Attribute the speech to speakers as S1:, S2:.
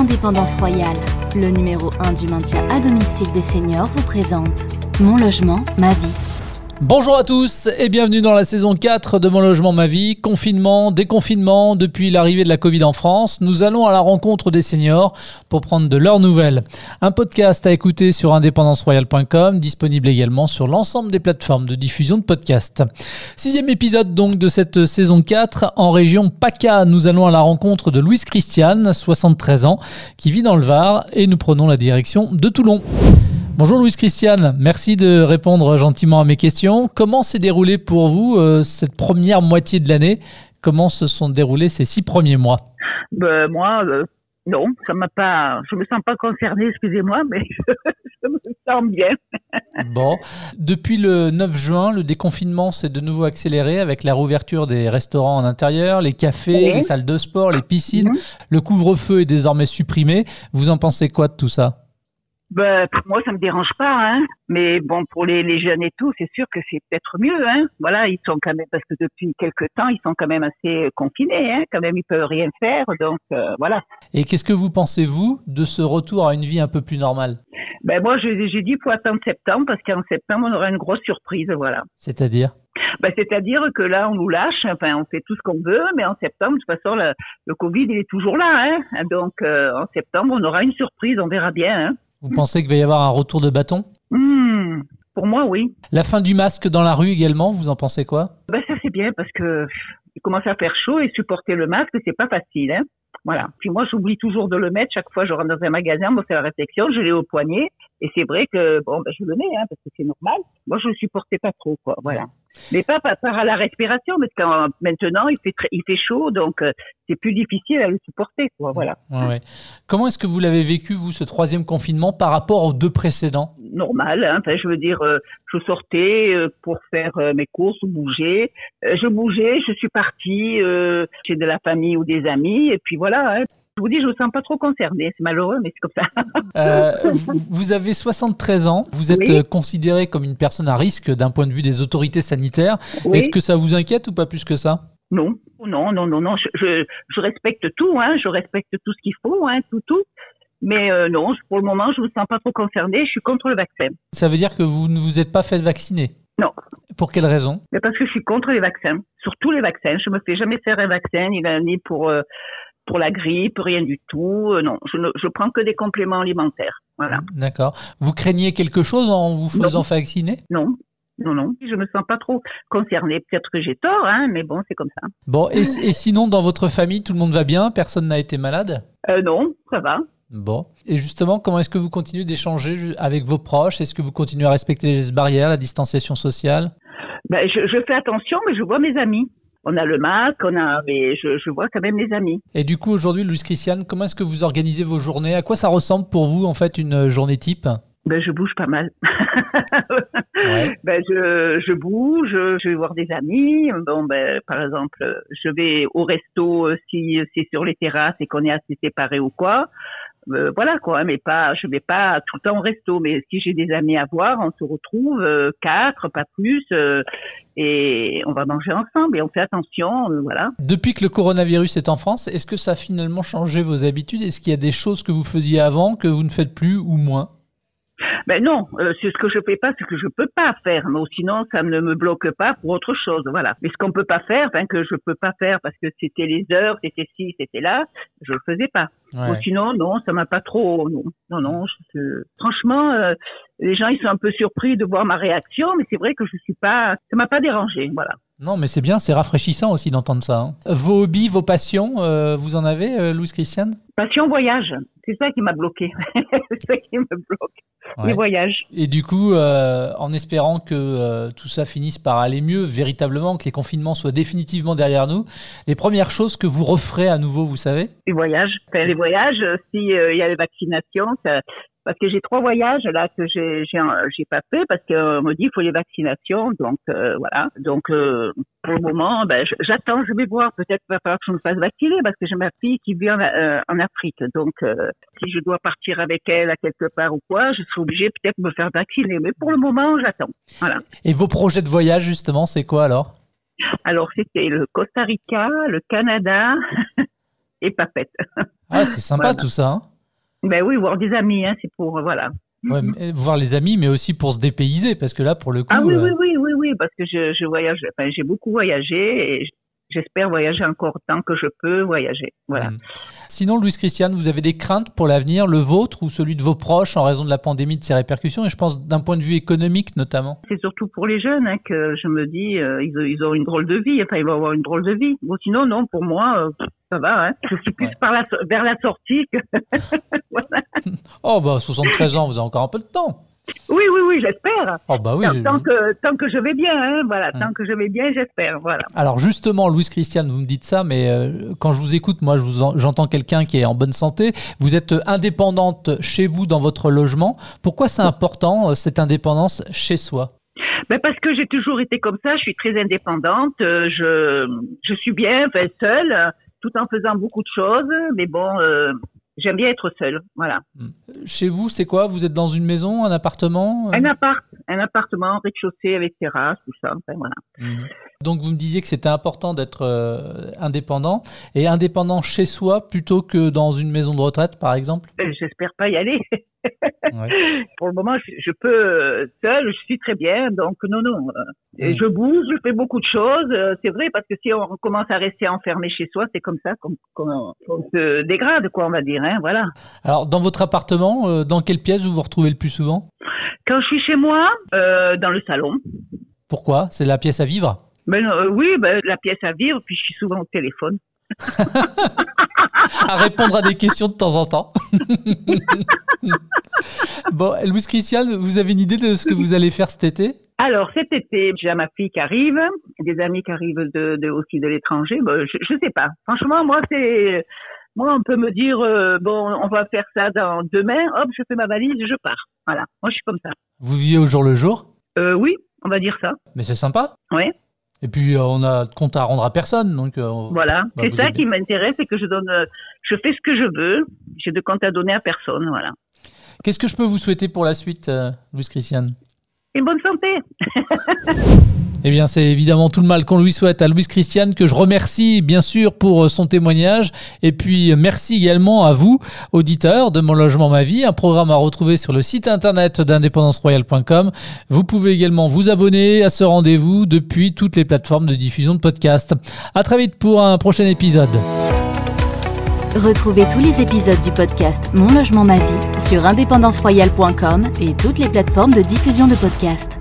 S1: Indépendance Royale, le numéro 1 du maintien à domicile des seniors, vous présente Mon Logement, Ma Vie.
S2: Bonjour à tous et bienvenue dans la saison 4 de Mon Logement Ma Vie. Confinement, déconfinement, depuis l'arrivée de la Covid en France, nous allons à la rencontre des seniors pour prendre de leurs nouvelles. Un podcast à écouter sur indépendanceroyale.com, disponible également sur l'ensemble des plateformes de diffusion de podcasts. 6e épisode donc de cette saison 4. En région PACA, nous allons à la rencontre de Louise Christiane, 73 ans, qui vit dans le Var, et nous prenons la direction de Toulon. Bonjour Louise Christiane, merci de répondre gentiment à mes questions. Comment s'est déroulée pour vous cette première moitié de l'année? Comment se sont déroulés ces 6 premiers mois?
S3: Moi, non, ça m'a pas. Je me sens pas concernée, excusez-moi, mais je me sens bien.
S2: Bon, depuis le 9 juin, le déconfinement s'est de nouveau accéléré avec la réouverture des restaurants en intérieur, les cafés, les salles de sport, les piscines. Le couvre-feu est désormais supprimé. Vous en pensez quoi de tout ça?
S3: Pour moi, ça me dérange pas, hein. Mais bon, pour les jeunes et tout, c'est sûr que c'est peut-être mieux, hein. Voilà, ils sont quand même, parce que depuis quelques temps, ils sont quand même assez confinés, hein. Quand même, ils peuvent rien faire, donc voilà.
S2: Et qu'est-ce que vous pensez, vous, de ce retour à une vie un peu plus normale?
S3: Moi, j'ai dit pour attendre septembre, parce qu'en septembre, on aura une grosse surprise, voilà.
S2: C'est-à-dire?
S3: C'est-à-dire que là, on nous lâche, enfin, on fait tout ce qu'on veut, mais en septembre, de toute façon, le Covid, il est toujours là, hein. Donc, en septembre, on aura une surprise, on verra bien, hein.
S2: Vous pensez qu'il va y avoir un retour de bâton?
S3: Pour moi, oui.
S2: La fin du masque dans la rue également, vous en pensez quoi?
S3: Ça, c'est bien parce que il commence à faire chaud et supporter le masque, c'est pas facile, hein. Voilà. Puis moi, j'oublie toujours de le mettre. Chaque fois, je rentre dans un magasin, moi, c'est la réflexion, je l'ai au poignet. Et c'est vrai que, je le mets, hein, parce que c'est normal. Moi, je le supportais pas trop, quoi. Voilà. Mais pas à la respiration, parce que maintenant, il fait chaud, donc c'est plus difficile à le supporter, quoi. Voilà.
S2: Ouais. Comment est-ce que vous l'avez vécu, vous, ce 3e confinement par rapport aux 2 précédents?
S3: Normal, hein. Enfin, je veux dire, je sortais pour faire mes courses ou bouger. Je bougeais, je suis partie chez de la famille ou des amis, et puis voilà, hein. Je vous dis, je me sens pas trop concernée. C'est malheureux, mais c'est comme ça.
S2: Vous avez 73 ans. Vous êtes considérée comme une personne à risque d'un point de vue des autorités sanitaires. Oui. Est-ce que ça vous inquiète ou pas plus que ça?
S3: Non. Je respecte tout, hein. Je respecte tout ce qu'il faut, hein, tout. Mais non, pour le moment, je me sens pas trop concernée. Je suis contre le vaccin. Ça
S2: veut dire que vous ne vous êtes pas fait vacciner?
S3: Non.
S2: Pour quelle raison?
S3: Parce que je suis contre les vaccins. Sur tous les vaccins. Je me fais jamais faire un vaccin, ni pour la grippe, rien du tout. Non, je prends que des compléments alimentaires. Voilà.
S2: D'accord. Vous craignez quelque chose en vous faisant vacciner?
S3: Non. Je me sens pas trop concernée. Peut-être que j'ai tort, hein, mais bon, c'est comme ça.
S2: Bon, et sinon, dans votre famille, tout le monde va bien? Personne n'a été malade?
S3: Non, ça va.
S2: Bon. Et justement, comment est-ce que vous continuez d'échanger avec vos proches? Est-ce que vous continuez à respecter les gestes barrières, la distanciation sociale?
S3: Je fais attention, mais je vois mes amis. On a le masque, mais je vois quand même les amis.
S2: Et du coup, aujourd'hui, Louise Christiane, comment est-ce que vous organisez vos journées? À quoi ça ressemble pour vous, en fait, une journée type?
S3: Je bouge pas mal. Ouais. Je bouge, je vais voir des amis. Par exemple, je vais au resto si c'est sur les terrasses et qu'on est assez séparés ou quoi. Voilà quoi, mais je vais pas tout le temps au resto, mais si j'ai des amis à voir, on se retrouve 4, pas plus, et on va manger ensemble et on fait attention, voilà.
S2: Depuis que le coronavirus est en France, est-ce que ça a finalement changé vos habitudes? Est-ce qu'il y a des choses que vous faisiez avant que vous ne faites plus ou moins?
S3: Non, c'est ce que je fais pas, ce que je peux pas faire. Mais sinon, ça ne me bloque pas pour autre chose, voilà. Mais ce qu'on peut pas faire, que je peux pas faire parce que c'était les heures, c'était ci, c'était là, je le faisais pas. Ouais. Bon, sinon, non, ça m'a pas trop, non. Franchement, les gens, ils sont un peu surpris de voir ma réaction, mais c'est vrai que ça m'a pas dérangé, voilà.
S2: Non, mais c'est bien, c'est rafraîchissant aussi d'entendre ça, hein. Vos hobbies, vos passions, vous en avez, Louise Christiane?
S3: Passion voyage, c'est ça qui m'a bloqué. C'est ça qui me bloque, les voyages.
S2: Et du coup, en espérant que tout ça finisse par aller mieux, véritablement, que les confinements soient définitivement derrière nous, les premières choses que vous referez à nouveau, vous savez?
S3: Les voyages. Les voyages, si il y a les vaccinations, parce que j'ai 3 voyages là que j'ai pas fait parce qu'on me dit il faut les vaccinations, donc voilà. Donc pour le moment, j'attends, je vais voir, peut-être qu'il va falloir que je me fasse vacciner parce que j'ai ma fille qui vit en Afrique, donc si je dois partir avec elle à quelque part ou quoi, je serai obligée peut-être de me faire vacciner, mais pour le moment j'attends. Voilà.
S2: Et vos projets de voyage justement, c'est quoi alors?
S3: Alors c'était le Costa Rica, le Canada et Papette.
S2: Ah, c'est sympa voilà. Tout ça, hein.
S3: Ben oui, voir des amis, hein, c'est pour, voilà.
S2: Ouais, voir les amis, mais aussi pour se dépayser, parce que là, pour le coup...
S3: Ah oui, parce que je voyage, enfin, j'ai beaucoup voyagé et j'espère voyager encore tant que je peux voyager. Voilà.
S2: Sinon, Louise Christiane, vous avez des craintes pour l'avenir, le vôtre ou celui de vos proches en raison de la pandémie, de ses répercussions, et je pense d'un point de vue économique notamment?
S3: C'est surtout pour les jeunes hein, que je me dis, ils ont une drôle de vie, enfin ils vont avoir une drôle de vie. Bon, sinon, non, pour moi, ça va. Hein. Je suis plus vers la sortie que... voilà.
S2: Oh, bah 73 ans, vous avez encore un peu de temps.
S3: Oui, j'espère.
S2: Oh bah oui,
S3: tant que je vais bien, hein, voilà, tant que je vais bien, j'espère, voilà.
S2: Alors justement, Louise Christiane, vous me dites ça, mais quand je vous écoute, moi, j'entends quelqu'un qui est en bonne santé. Vous êtes indépendante chez vous, dans votre logement. Pourquoi c'est important, cette indépendance chez soi?
S3: Ben parce que j'ai toujours été comme ça, je suis très indépendante, je suis bien, enfin, seule, tout en faisant beaucoup de choses, mais bon... J'aime bien être seule, voilà.
S2: Chez vous, c'est quoi? Vous êtes dans une maison, un appartement?
S3: Un appartement, rez-de-chaussée avec terrasse, tout ça, enfin, voilà.
S2: Donc vous me disiez que c'était important d'être indépendant, et indépendant chez soi plutôt que dans une maison de retraite, par exemple?
S3: J'espère pas y aller.
S2: Ouais.
S3: Pour le moment, je peux seule, je suis très bien, donc non. Et je bouge, je fais beaucoup de choses, c'est vrai, parce que si on commence à rester enfermé chez soi, c'est comme ça qu'on se dégrade, quoi, on va dire, hein, voilà.
S2: Alors, dans votre appartement, dans quelle pièce vous vous retrouvez le plus souvent?
S3: Quand je suis chez moi, dans le salon.
S2: Pourquoi? C'est la pièce à vivre?
S3: Oui, la pièce à vivre, puis je suis souvent au téléphone.
S2: À répondre à des questions de temps en temps. Bon, Louise Christiane, vous avez une idée de ce que vous allez faire cet été?
S3: Alors, cet été, j'ai ma fille qui arrive, des amis qui arrivent aussi de l'étranger. Je sais pas. Franchement, moi, on peut me dire, on va faire ça demain. Hop, je fais ma valise, je pars. Voilà. Moi, je suis comme ça.
S2: Vous vivez au jour le jour?
S3: Oui, on va dire ça.
S2: Mais c'est sympa.
S3: Oui.
S2: Et puis, on a de compte à rendre à personne. Donc,
S3: voilà. C'est ça qui m'intéresse, c'est que je fais ce que je veux. J'ai de compte à donner à personne. Voilà.
S2: Qu'est-ce que je peux vous souhaiter pour la suite, Louise Christiane?
S3: Une bonne santé.
S2: Eh bien, c'est évidemment tout le mal qu'on lui souhaite à Louise Christiane, que je remercie bien sûr pour son témoignage. Et puis, merci également à vous, auditeurs de Mon Logement Ma Vie, un programme à retrouver sur le site internet d'indépendanceroyale.com. Vous pouvez également vous abonner à ce rendez-vous depuis toutes les plateformes de diffusion de podcasts. À très vite pour un prochain épisode.
S1: Retrouvez tous les épisodes du podcast Mon Logement Ma Vie sur indépendanceroyale.com et toutes les plateformes de diffusion de podcasts.